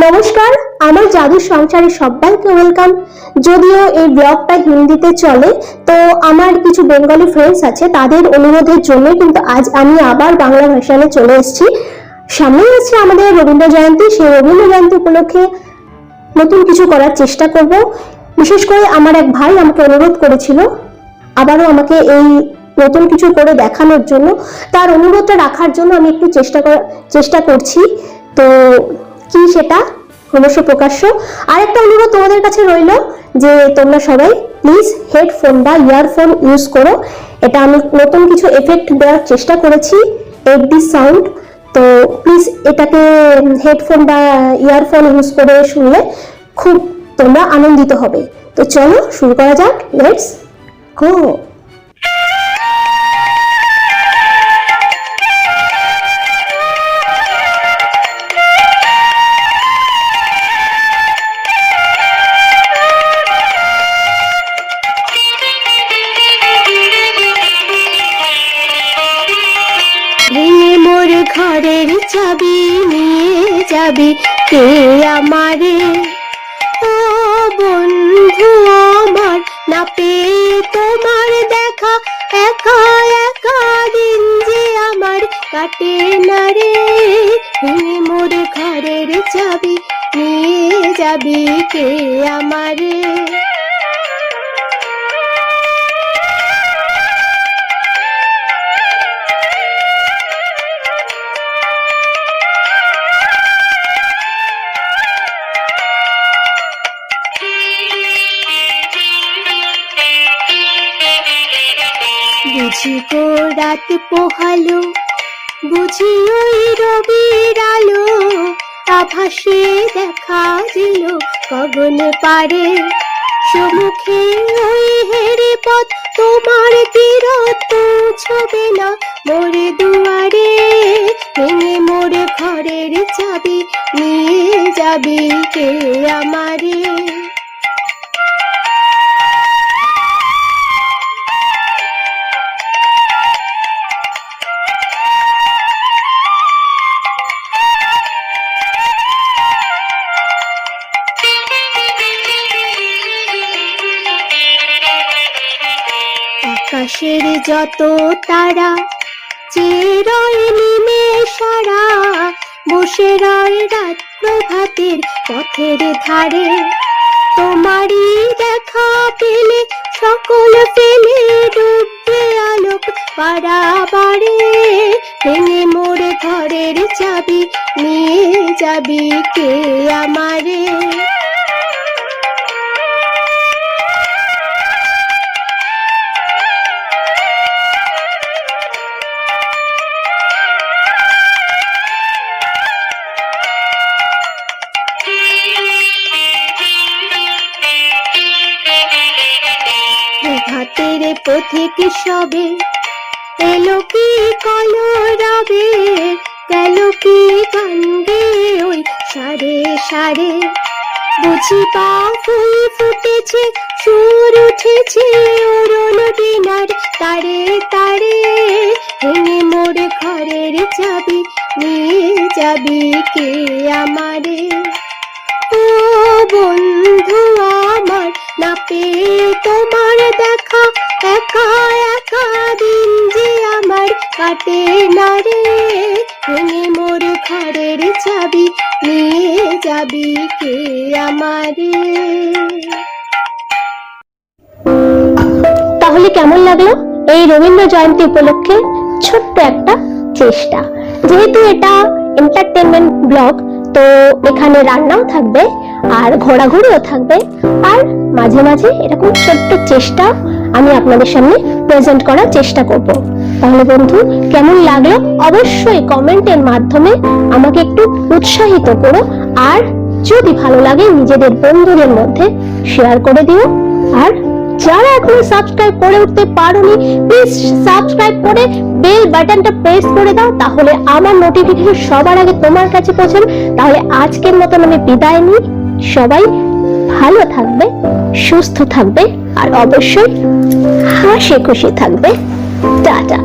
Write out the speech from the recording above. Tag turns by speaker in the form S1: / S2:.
S1: নমস্কার, আমার জাদুর সংসারে সবাইকে ওয়েলকাম। যদিও এই ব্লগটা হিন্দিতে চলে, তো আমার কিছু বেঙ্গলি ফ্রেন্ডস আছে, তাদের অনুরোধের জন্য কিন্তু আজ আমি আবার বাংলা ভার্সনে চলে এসেছি। সামনেই আছে আমাদের রবীন্দ্র জয়ন্তী, সেই রবীন্দ্র জয়ন্তী উপলক্ষে নতুন কিছু করার চেষ্টা করব। বিশেষ করে আমার এক ভাই আমাকে অনুরোধ করেছিল আবারও আমাকে এই নতুন কিছু করে দেখানোর জন্য। তার অনুরোধটা রাখার জন্য আমি একটু চেষ্টা করছি। তো কি সেটা ক্রমশ প্রকাশ্য। আর একটা অনুরোধ তোমাদের কাছে রইল যে তোমরা সবাই প্লিজ হেডফোন বা ইয়ারফোন ইউজ করো। এটা আমি নতুন কিছু এফেক্ট দেওয়ার চেষ্টা করেছি, টেক দিস সাউন্ড। তো প্লিজ এটাকে হেডফোন বা ইয়ারফোন ইউজ করে শুনলে খুব তোমরা আনন্দিত হবে। তো চলো শুরু করা যাক, লেটস গো। ঘরের চাবি নিয়ে যাবি কে আমারে, ও বন্ধু আমার, না পেয়ে তোমার দেখা, একা একা দিন যে আমার কাটে না রে। মোর ঘরের চাবি নিয়ে যাবি কে আমারে। বুঝি গো রাত পোহালো, বুঝি ওই রবির আলো, আভাসে দেখা দিল গগন পারে। সম্মুখে ওই হেরে পথ, তোমার তীরত ছবে না মোর দুয়ারে। ভেঙে মোর ঘরের চাবি নিয়ে যাবি কে আমারে। আকাশের যত তারা চেরয় নিমেষারা, বসে রয় রাত প্রভাতের পথের ধারে। তোমারই দেখা পেলে সকল পেলে ডুববে আলোক পারাবারে। ভেঙে মোর ঘরের চাবি নিয়ে যাবি কে আমারে। হাতের পথিক সবে এলো কি কলরবে, গেল কি কান্দে ওই সারে সারে। বুঝি পা ফুল ফুটেছে, সুর উঠেছে ওরণ দিনার তারে তারে। ভেঙে মোর ঘরের চাবি নিয়ে যাবি কে আমারে। ও বন্ধু আমার, না পেয়ে তোমার দেখা, একা একা দিন যে আমার কাটে না রে। ভেঙে মোর ঘরের চাবি নিয়ে যাবি কে আমারে। তাহলে কেমন লাগলো এই রবীন্দ্র জয়ন্তী উপলক্ষে ছোট্ট একটা চেষ্টা? যেহেতু এটা এন্টারটেনমেন্ট ব্লগ, তো এখানে রান্নাও থাকবে আর ঘোরাঘুরিও থাকবে, আর মাঝে মাঝে এরকম ছোট্ট চেষ্টা আমি আপনাদের সামনে প্রেজেন্ট করার চেষ্টা করব। তাহলে বন্ধু কেমন লাগলো অবশ্যই কমেন্টের মাধ্যমে আমাকে একটু উৎসাহিত করো। আর যদি ভালো লাগে নিজেদের বন্ধুদের মধ্যে শেয়ার করে দিও। আর যারা এখনো সাবস্ক্রাইব করে উঠতে পারোনি, প্লিজ সাবস্ক্রাইব করে বেল বাটনটা প্রেস করে দাও, তাহলে আমার নোটিফিকেশন সবার আগে তোমার কাছে পৌঁছাবে। তাহলে আজকের মতন আমি বিদায় নিই। সবাই ভালো থাকবে, সুস্থ থাকবে, আর অবশ্যই হাসি খুশি থাকবে। টাটা।